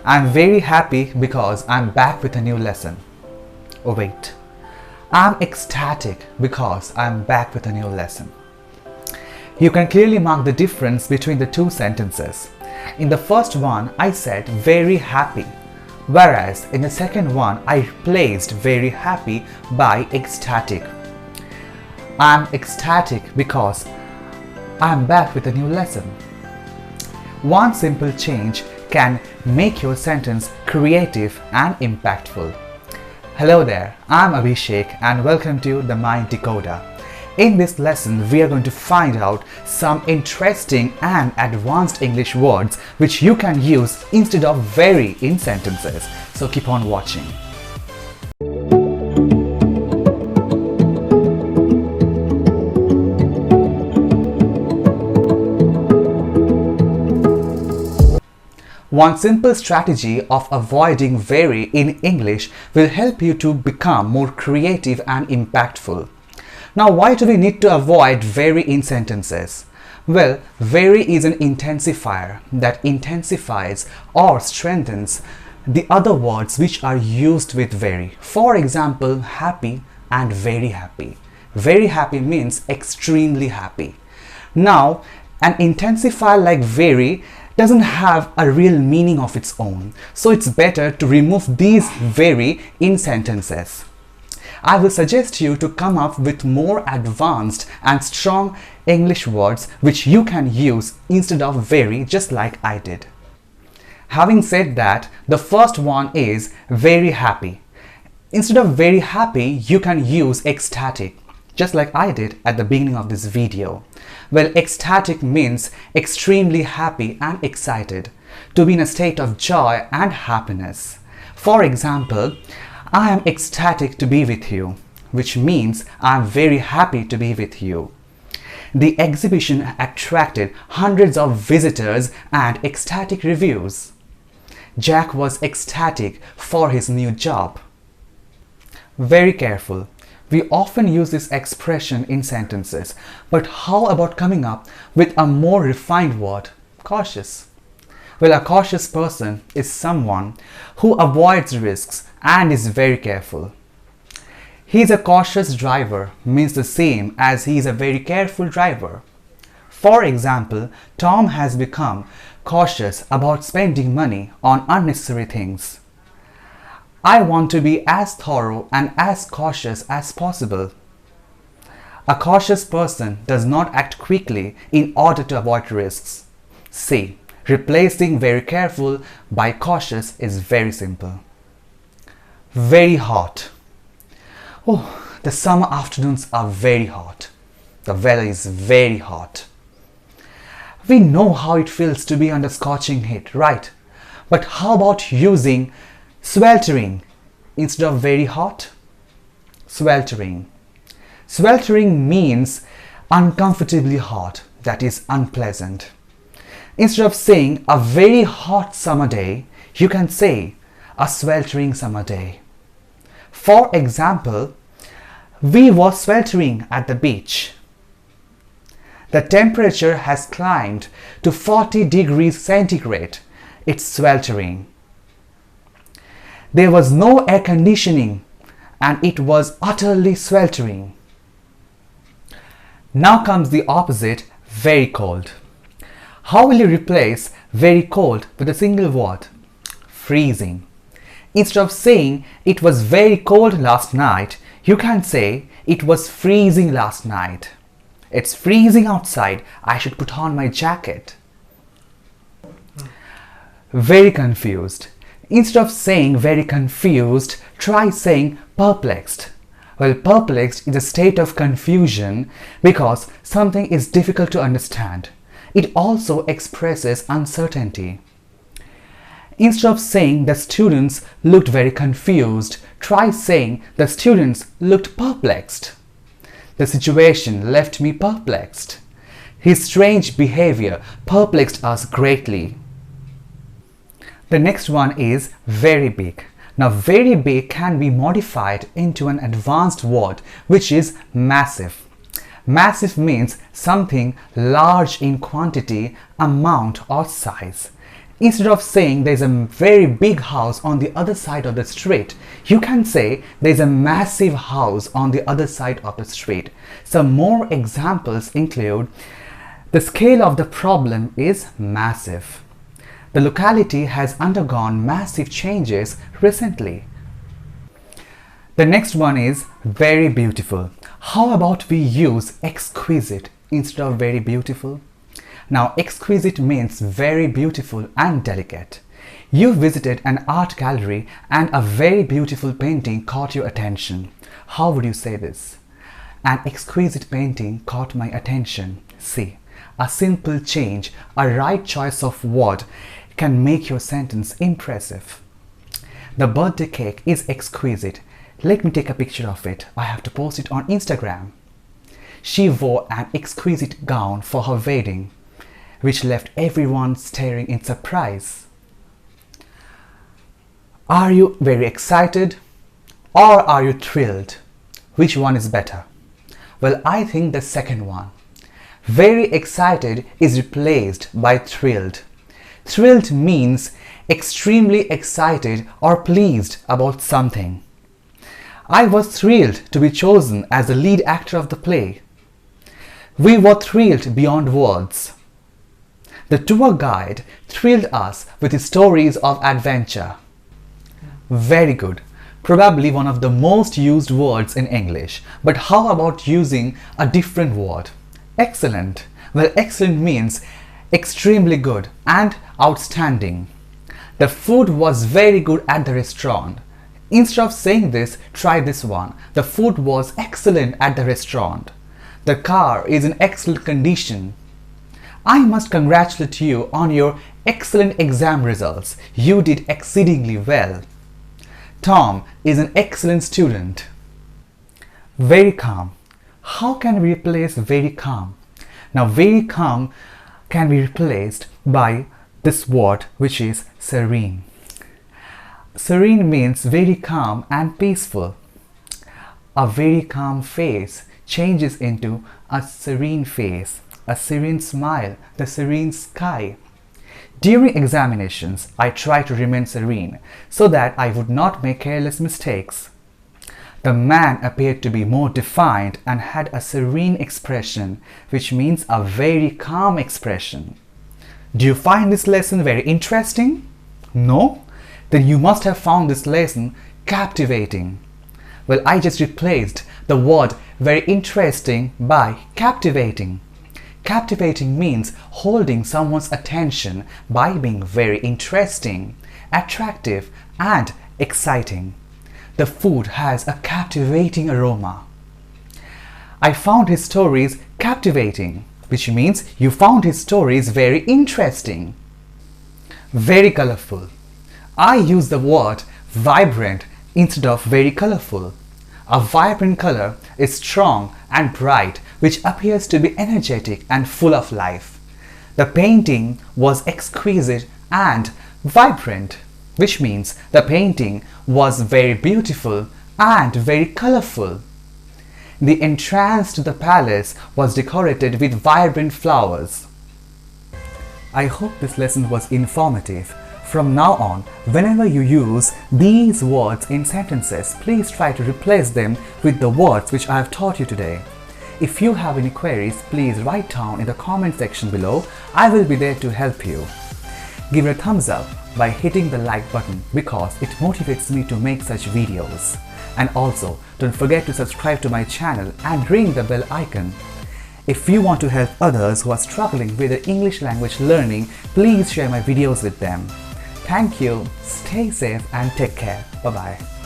I'm very happy because I'm back with a new lesson. Oh wait, I'm ecstatic because I'm back with a new lesson. You can clearly mark the difference between the two sentences. In the first one, I said very happy, whereas in the second one, I replaced very happy by ecstatic. I'm ecstatic because I'm back with a new lesson. One simple change can make your sentence creative and impactful. Hello there, I'm Abhishek and welcome to the Mind Decoder. In this lesson, we are going to find out some interesting and advanced English words which you can use instead of very in sentences. So keep on watching. One simple strategy of avoiding very in English will help you to become more creative and impactful. Now, why do we need to avoid very in sentences? Well, very is an intensifier that intensifies or strengthens the other words which are used with very. For example, happy and very happy. Very happy means extremely happy. Now, an intensifier like very doesn't have a real meaning of its own, so it's better to remove these very in sentences. I will suggest you to come up with more advanced and strong English words which you can use instead of very, just like I did. Having said that, the first one is very happy. Instead of very happy, you can use ecstatic, just like I did at the beginning of this video. Well, ecstatic means extremely happy and excited, to be in a state of joy and happiness. For example, I am ecstatic to be with you, which means I am very happy to be with you. The exhibition attracted hundreds of visitors and ecstatic reviews. Jack was ecstatic for his new job. Very careful. We often use this expression in sentences, but how about coming up with a more refined word, cautious? Well, a cautious person is someone who avoids risks and is very careful. He's a cautious driver means the same as he is a very careful driver. For example, Tom has become cautious about spending money on unnecessary things. I want to be as thorough and as cautious as possible. A cautious person does not act quickly in order to avoid risks. See, replacing very careful by cautious is very simple. Very hot. Oh, the summer afternoons are very hot. The weather is very hot. We know how it feels to be under scorching heat, right? But how about using sweltering instead of very hot? Sweltering. Sweltering means uncomfortably hot, that is unpleasant. Instead of saying a very hot summer day, you can say a sweltering summer day. For example, we were sweltering at the beach. The temperature has climbed to 40 degrees centigrade. It's sweltering. There was no air conditioning and it was utterly sweltering. Now comes the opposite, very cold. How will you replace very cold with a single word? Freezing. Instead of saying it was very cold last night, you can say it was freezing last night. It's freezing outside, I should put on my jacket. Very confused. Instead of saying very confused, try saying perplexed. Well, perplexed is a state of confusion because something is difficult to understand. It also expresses uncertainty. Instead of saying the students looked very confused, try saying the students looked perplexed. The situation left me perplexed. His strange behavior perplexed us greatly. The next one is very big. Now, very big can be modified into an advanced word which is massive. Massive means something large in quantity, amount or size. Instead of saying there's a very big house on the other side of the street, you can say there's a massive house on the other side of the street. Some more examples include the scale of the problem is massive. The locality has undergone massive changes recently. The next one is very beautiful. How about we use exquisite instead of very beautiful? Now, exquisite means very beautiful and delicate. You visited an art gallery and a very beautiful painting caught your attention. How would you say this? An exquisite painting caught my attention. See, a simple change, a right choice of word can make your sentence impressive. The birthday cake is exquisite. Let me take a picture of it. I have to post it on Instagram. She wore an exquisite gown for her wedding, which left everyone staring in surprise. Are you very excited or are you thrilled? Which one is better? Well, I think the second one. Very excited is replaced by thrilled. Thrilled means extremely excited or pleased about something. I was thrilled to be chosen as the lead actor of the play. We were thrilled beyond words. The tour guide thrilled us with his stories of adventure. Very good. Probably one of the most used words in English. But how about using a different word? Excellent. Well, excellent means extremely good and outstanding. The food was very good at the restaurant. Instead of saying this, try this one. The food was excellent at the restaurant. The car is in excellent condition. I must congratulate you on your excellent exam results. You did exceedingly well. Tom is an excellent student. Very calm. How can we replace very calm? Now, very calm can be replaced by this word, which is serene. Serene means very calm and peaceful. A very calm face changes into a serene face, a serene smile, the serene sky. During examinations, I try to remain serene so that I would not make careless mistakes. The man appeared to be more defined and had a serene expression, which means a very calm expression. Do you find this lesson very interesting? No? Then you must have found this lesson captivating. Well, I just replaced the word very interesting by captivating. Captivating means holding someone's attention by being very interesting, attractive, and exciting. The food has a captivating aroma. I found his stories captivating, which means you found his stories very interesting. Very colorful. I use the word vibrant instead of very colorful. A vibrant color is strong and bright, which appears to be energetic and full of life. The painting was exquisite and vibrant, which means the painting was very beautiful and very colorful. The entrance to the palace was decorated with vibrant flowers. I hope this lesson was informative. From now on, whenever you use these words in sentences, please try to replace them with the words which I have taught you today. If you have any queries, please write down in the comment section below. I will be there to help you. Give it a thumbs up by hitting the like button because it motivates me to make such videos. And also, don't forget to subscribe to my channel and ring the bell icon. If you want to help others who are struggling with their English language learning, please share my videos with them. Thank you, stay safe and take care. Bye-bye.